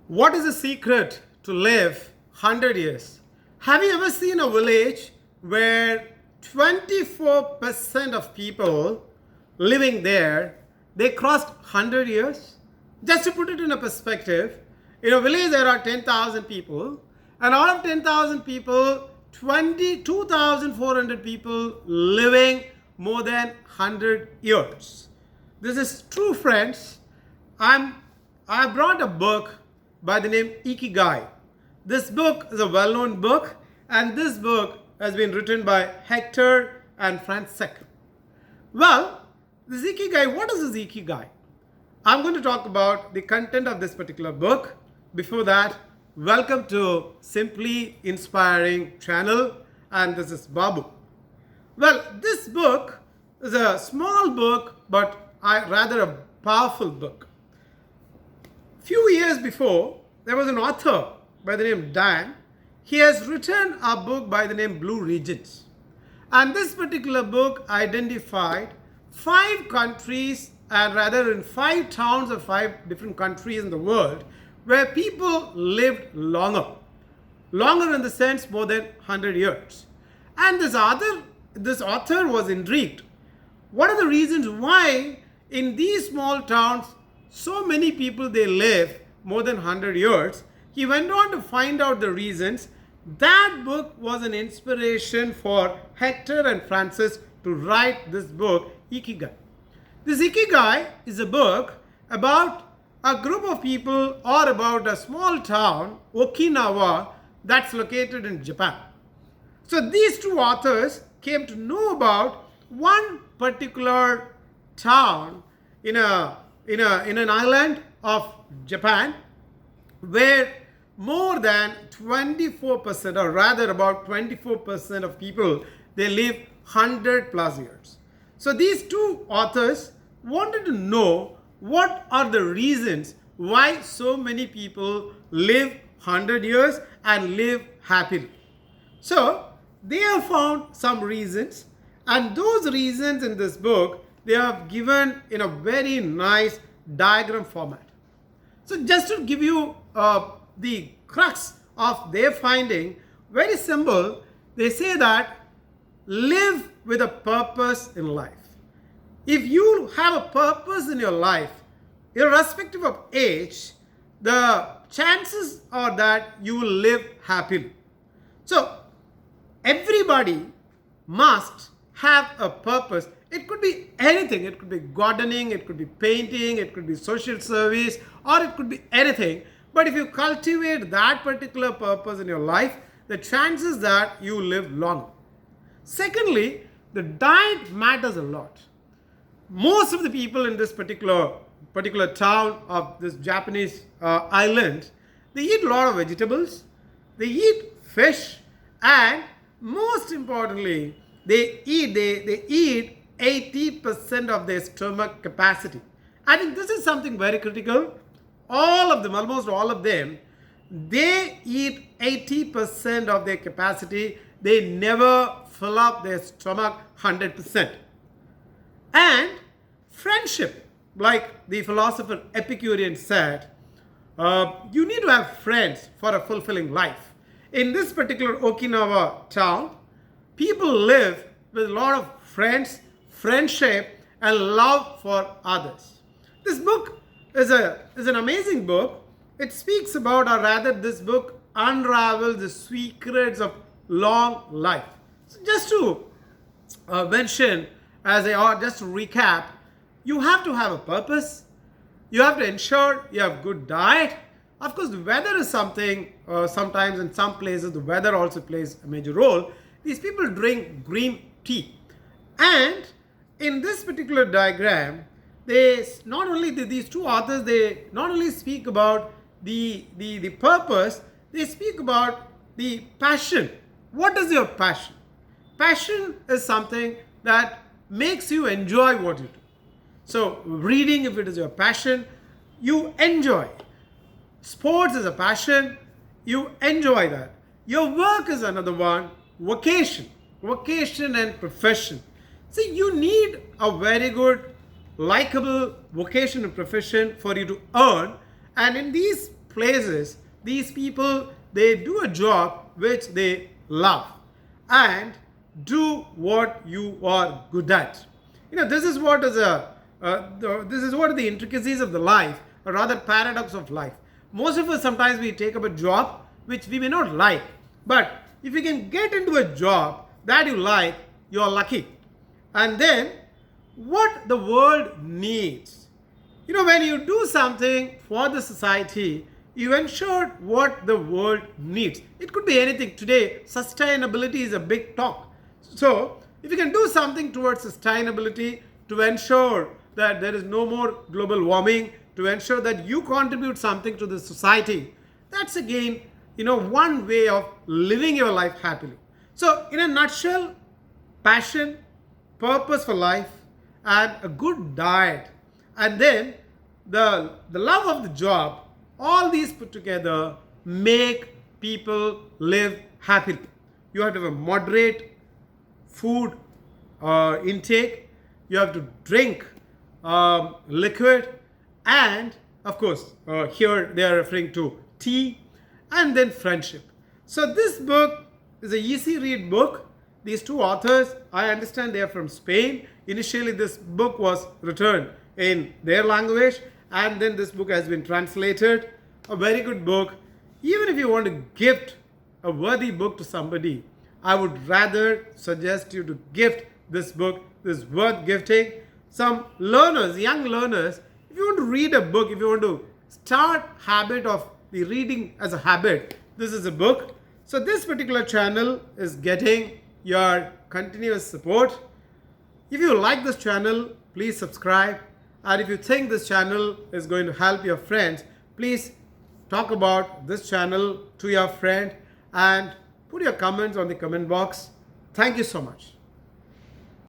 What is the secret to live 100 years? Have you ever seen a village where 24% of people living there, they crossed 100 years? Just to put it in a perspective, in a village there are 10,000 people, and out of 10,000 people, 22,400 people living more than 100 years. This is true, friends. I brought a book by the name IKIGAI. This book is a well-known book, and this book has been written by Hector and Francesc. Well, this Ikigai, what is this Ikigai? I'm going to talk about the content of this particular book. Before that, welcome to Simply Inspiring channel, and this is Babu. Well, this book is a small book, but rather a powerful book. Few years before, there was an author by the name Dan. He has written a book by the name Blue Regions. And this particular book identified 5 countries, and rather in 5 towns of 5 different countries in the world, where people lived longer. Longer in the sense more than 100 years. And this author was intrigued. What are the reasons why in these small towns so many people they live more than 100 years? He went on to find out the reasons. That book was an inspiration for Hector and Francesc to write this book, Ikigai. This Ikigai is a book about a group of people or about a small town, Okinawa, that's located in Japan. So these two authors came to know about one particular town in an island of Japan, where more than 24%, or rather about 24% of people, they live 100 plus years. So these two authors wanted to know what are the reasons why so many people live 100 years and live happily. So they have found some reasons, and those reasons in this book they have given in a very nice diagram format. So just to give you the crux of their finding, very simple, they say that live with a purpose in life. If you have a purpose in your life, irrespective of age, the chances are that you will live happily. So everybody must have a purpose. It could be anything. It could be gardening, it could be painting, it could be social service, or it could be anything. But if you cultivate that particular purpose in your life, the chances that you live longer. Secondly, the diet matters a lot. Most of the people in this particular town of this Japanese island, they eat a lot of vegetables, they eat fish, and most importantly, they eat 80% of their stomach capacity. I think this is something very critical. All of them, almost all of them, they eat 80% of their capacity. They never fill up their stomach 100%. And friendship, like the philosopher Epicurean said, you need to have friends for a fulfilling life. In this particular Okinawa town, people live with a lot of friends, friendship, and love for others. This book is an amazing book. It speaks about, or rather this book unravels the secrets of long life. So just to mention, just to recap, you have to have a purpose. You have to ensure you have good diet. Of course, the weather is something, sometimes in some places the weather also plays a major role. These people drink green tea. And in this particular diagram, these two authors, they not only speak about the purpose, they speak about the passion. What is your passion? Passion is something that makes you enjoy what you do. So reading, if it is your passion, you enjoy. Sports is a passion, you enjoy that. Your work is another one. Vocation and profession. See, you need a very good, likable vocation and profession for you to earn. And in these places, these people, they do a job which they love and do what you are good at. This is what is this is what are the intricacies of the life, or rather paradox of life. Most of us, sometimes we take up a job which we may not like, but if you can get into a job that you like, you are lucky. And then what the world needs, when you do something for the society, you ensure what the world needs. It could be anything. Today, sustainability is a big talk. So if you can do something towards sustainability to ensure that there is no more global warming, to ensure that you contribute something to the society, that's again, one way of living your life happily. So in a nutshell, passion, purpose for life, and a good diet, and then the love of the job, all these put together make people live happily. You have to have a moderate food intake, you have to drink liquid, and of course here they are referring to tea, and then friendship. So this book is a easy read book. These two authors, I understand they are from Spain. Initially this book was written in their language, and then this book has been translated. A very good book. Even if you want to gift a worthy book to somebody, I would rather suggest you to gift this book. This is worth gifting. Some learners, young learners, if you want to read a book, if you want to start habit of the reading as a habit, this is a book. So this particular channel is getting your continuous support. If you like this channel, please subscribe. And if you think this channel is going to help your friends, please talk about this channel to your friend and put your comments on the comment box. Thank you so much.